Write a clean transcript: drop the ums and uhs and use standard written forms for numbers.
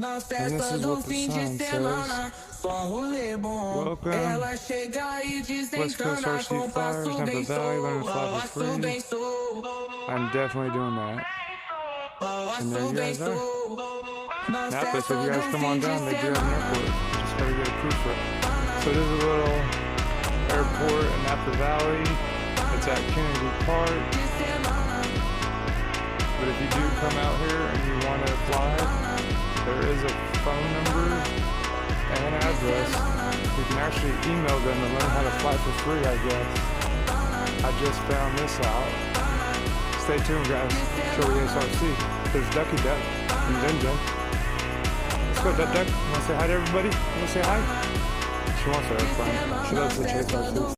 And this is what the sign says. Welcome, West Coast Varsity Flyers, Napa Valley, learn to fly for free. I'm definitely doing that. And there you guys are. Napa, so if you guys come on down, they do have an airport. Just gotta get approved for it. So there's a little airport in Napa Valley. It's at Kennedy Park. But if you do come out here and you want to fly, there is a phone number and an address. You can actually email them and learn how to fly for free, I guess. I just found this out. Stay tuned, guys. Joey SRC. There's Ducky Duck and Jen Jen. Let's go, Duck Duck. You want to say hi to everybody? You want to say hi? She wants to airplane. She loves the chase our